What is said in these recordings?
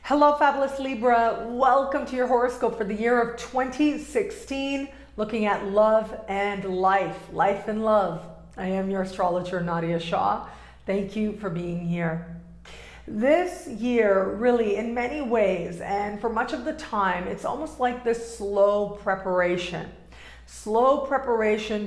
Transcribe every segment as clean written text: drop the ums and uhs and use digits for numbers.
Hello, fabulous Libra. Welcome to your horoscope for the year of 2016, looking at love and life and love. I am your astrologer, Nadiya Shah. Thank you for being here. This year, really, in many ways, and for much of the time, it's almost like this slow preparation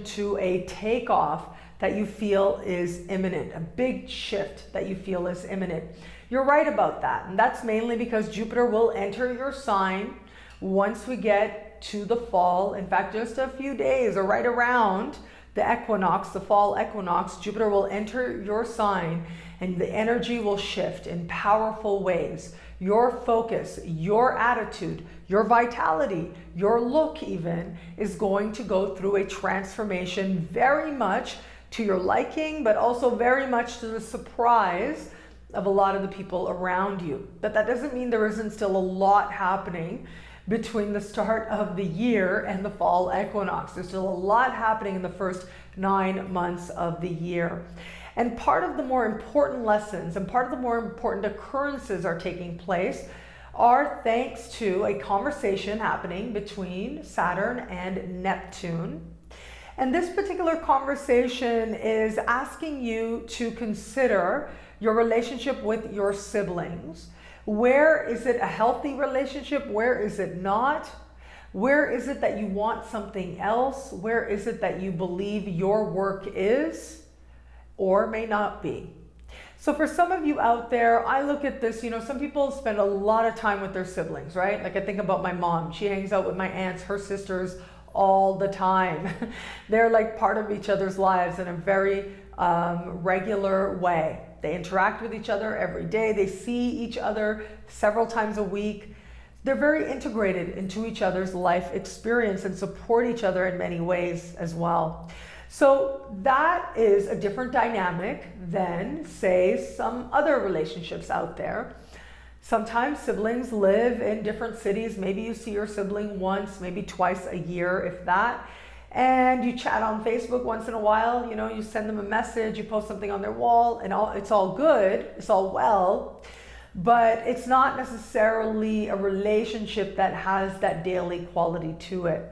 to a takeoff that you feel is imminent, a big shift that you feel is imminent. You're right about that, and that's mainly because Jupiter will enter your sign once we get to the fall. In fact, just a few days or right around the equinox, the fall equinox, Jupiter will enter your sign and the energy will shift in powerful ways. Your focus, your attitude, your vitality, your look even is going to go through a transformation very much to your liking, but also very much to the surprise of a lot of the people around you. But that doesn't mean there isn't still a lot happening between the start of the year and the fall equinox. There's still a lot happening in the first 9 months of the year. And part of the more important lessons and part of the more important occurrences are taking place are thanks to a conversation happening between Saturn and Neptune. And this particular conversation is asking you to consider your relationship with your siblings. Where is it a healthy relationship? Where is it not? Where is it that you want something else? Where is it that you believe your work is or may not be? So for some of you out there, I look at this, some people spend a lot of time with their siblings, right? Like I think about my mom. She hangs out with my aunts, her sisters all the time. They're like part of each other's lives in a very regular way. They interact with each other every day. They see each other several times a week. They're very integrated into each other's life experience and support each other in many ways as well. So that is a different dynamic than, say, some other relationships out there. Sometimes siblings live in different cities. Maybe you see your sibling once, maybe twice a year, if that. And you chat on Facebook once in a while, you send them a message, you post something on their wall, and it's all good, it's all well, but it's not necessarily a relationship that has that daily quality to it.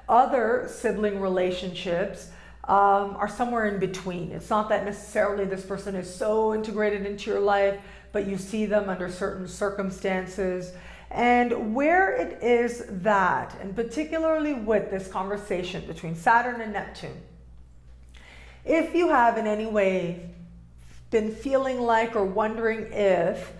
Other sibling relationships are somewhere in between. It's not that necessarily this person is so integrated into your life, but you see them under certain circumstances. And where it is that, and particularly with this conversation between Saturn and Neptune, if you have in any way been feeling like or wondering if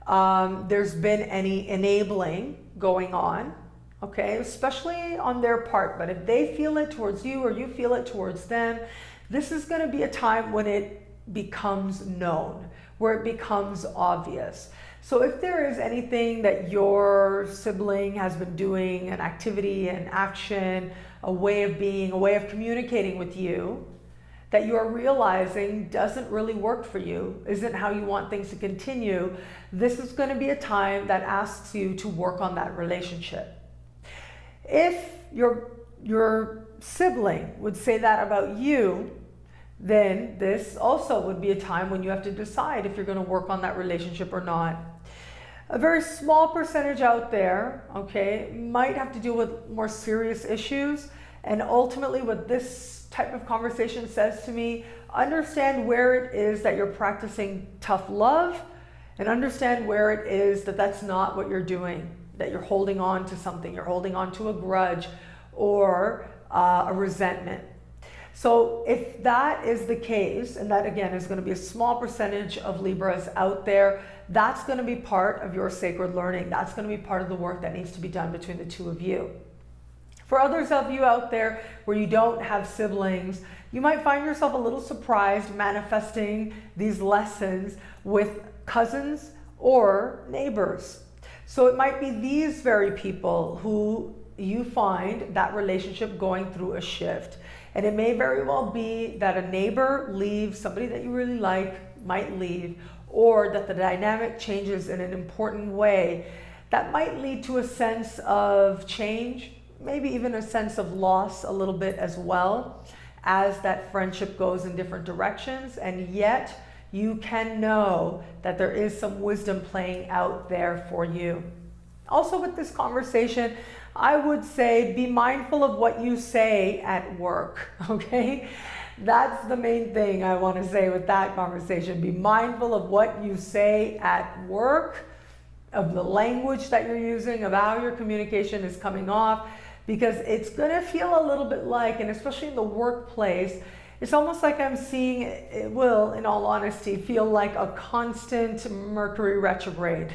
there's been any enabling going on, okay, especially on their part, but if they feel it towards you or you feel it towards them, this is going to be a time when it becomes known, where it becomes obvious. So if there is anything that your sibling has been doing, an activity, an action, a way of being, a way of communicating with you, that you are realizing doesn't really work for you, isn't how you want things to continue, this is going to be a time that asks you to work on that relationship. If your sibling would say that about you, then this also would be a time when you have to decide if you're going to work on that relationship or not. A very small percentage out there, okay, might have to deal with more serious issues. And ultimately what this type of conversation says to me, understand where it is that you're practicing tough love and understand where it is that that's not what you're doing, that you're holding on to something, you're holding on to a grudge or a resentment. So if that is the case, and that again is going to be a small percentage of Libras out there, that's going to be part of your sacred learning. That's going to be part of the work that needs to be done between the two of you. For others of you out there where you don't have siblings, you might find yourself a little surprised manifesting these lessons with cousins or neighbors. So it might be these very people who you find that relationship going through a shift. And it may very well be that a neighbor leaves, somebody that you really like might leave, or that the dynamic changes in an important way that might lead to a sense of change, maybe even a sense of loss a little bit as well, as that friendship goes in different directions. And yet you can know that there is some wisdom playing out there for you. Also with this conversation, I would say be mindful of what you say at work, okay? That's the main thing I want to say with that conversation. Be mindful of what you say at work, of the language that you're using, of how your communication is coming off, because it's going to feel a little bit like, and especially in the workplace, it's almost like I'm seeing, it will, in all honesty, feel like a constant Mercury retrograde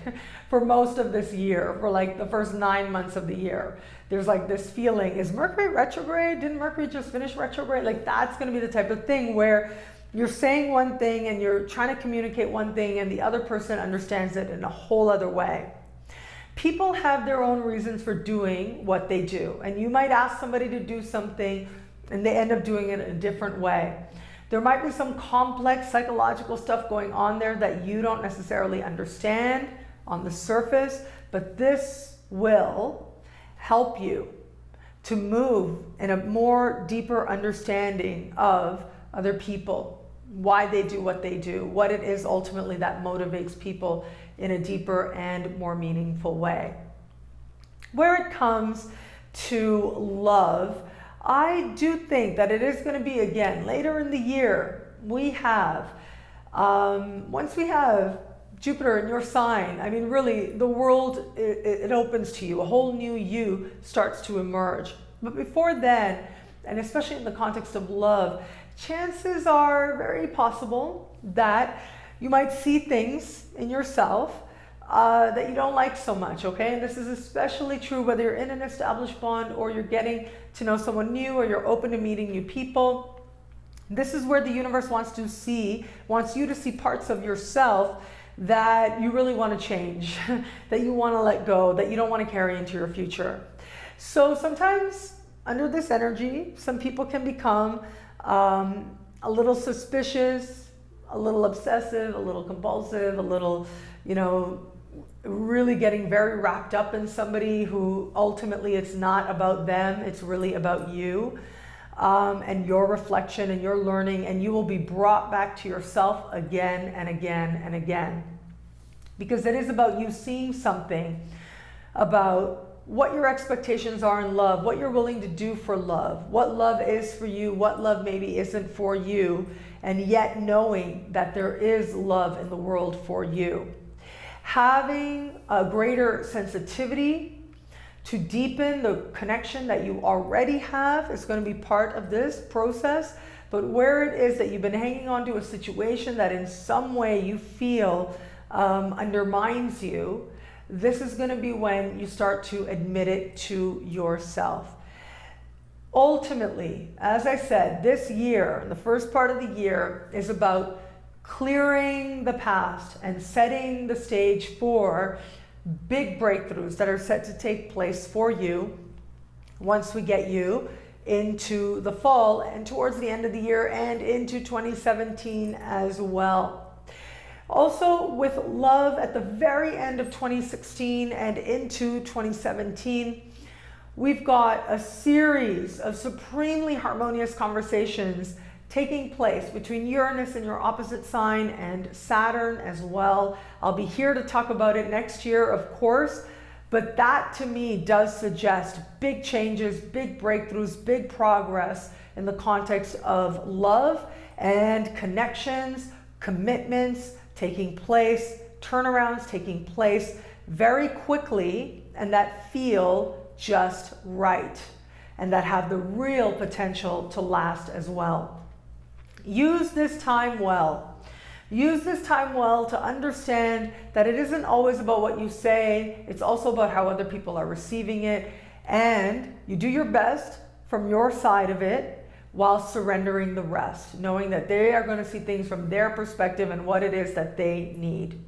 for most of this year, for like the first 9 months of the year. There's like this feeling, is Mercury retrograde? Didn't Mercury just finish retrograde? Like that's going to be the type of thing where you're saying one thing and you're trying to communicate one thing and the other person understands it in a whole other way. People have their own reasons for doing what they do, and you might ask somebody to do something and they end up doing it in a different way. There might be some complex psychological stuff going on there that you don't necessarily understand on the surface, but this will help you to move in a more deeper understanding of other people, why they do what they do, what it is ultimately that motivates people in a deeper and more meaningful way. Where it comes to love, I do think that it is going to be, again, later in the year, we have, once we have Jupiter in your sign, I mean, really, the world, it opens to you. A whole new you starts to emerge. But before then, and especially in the context of love, chances are very possible that you might see things in yourself that you don't like so much, okay? And this is especially true whether you're in an established bond or you're getting to know someone new or you're open to meeting new people. This is where the universe wants you to see parts of yourself that you really want to change, that you want to let go, that you don't want to carry into your future. So sometimes under this energy, some people can become a little suspicious, a little obsessive, a little compulsive, a little, really getting very wrapped up in somebody who ultimately it's not about them, it's really about you and your reflection and your learning, and you will be brought back to yourself again and again and again. Because it is about you seeing something about what your expectations are in love, what you're willing to do for love, what love is for you, what love maybe isn't for you, and yet knowing that there is love in the world for you. Having a greater sensitivity to deepen the connection that you already have is going to be part of this process. But where it is that you've been hanging on to a situation that in some way you feel undermines you, this is going to be when you start to admit it to yourself. Ultimately, as I said, this year, the first part of the year, is about clearing the past and setting the stage for big breakthroughs that are set to take place for you once we get you into the fall and towards the end of the year and into 2017 as well. Also, with love at the very end of 2016 and into 2017, we've got a series of supremely harmonious conversations taking place between Uranus in your opposite sign and Saturn as well. I'll be here to talk about it next year, of course, but that to me does suggest big changes, big breakthroughs, big progress in the context of love and connections, commitments taking place, turnarounds taking place very quickly and that feel just right and that have the real potential to last as well. Use this time well. Use this time well to understand that it isn't always about what you say, it's also about how other people are receiving it, and you do your best from your side of it while surrendering the rest, knowing that they are going to see things from their perspective and what it is that they need.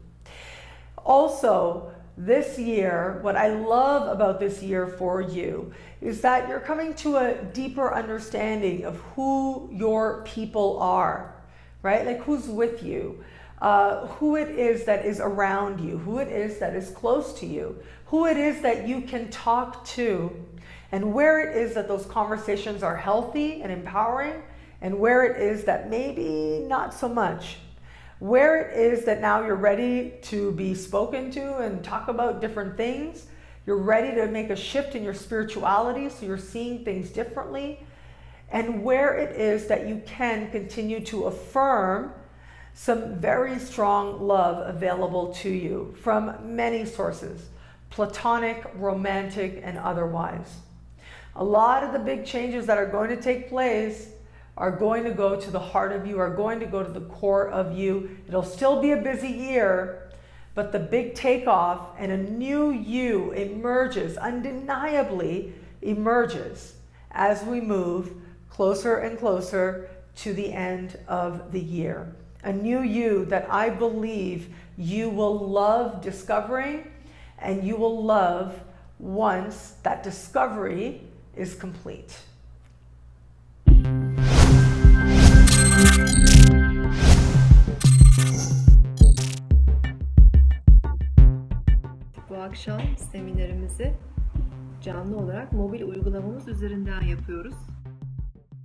Also, this year, what I love about this year for you is that you're coming to a deeper understanding of who your people are, right? Like who's with you, who it is that is around you, who it is that is close to you, who it is that you can talk to, and where it is that those conversations are healthy and empowering, and where it is that maybe not so much. Where it is that now you're ready to be spoken to and talk about different things, you're ready to make a shift in your spirituality, so you're seeing things differently, and where it is that you can continue to affirm some very strong love available to you from many sources, platonic, romantic, and otherwise. A lot of the big changes that are going to take place are going to go to the heart of you, are going to go to the core of you. It'll still be a busy year, but the big takeoff and a new you emerges, undeniably emerges, as we move closer and closer to the end of the year. A new you that I believe you will love discovering, and you will love once that discovery is complete. Bu akşam seminerimizi canlı olarak mobil uygulamamız üzerinden yapıyoruz.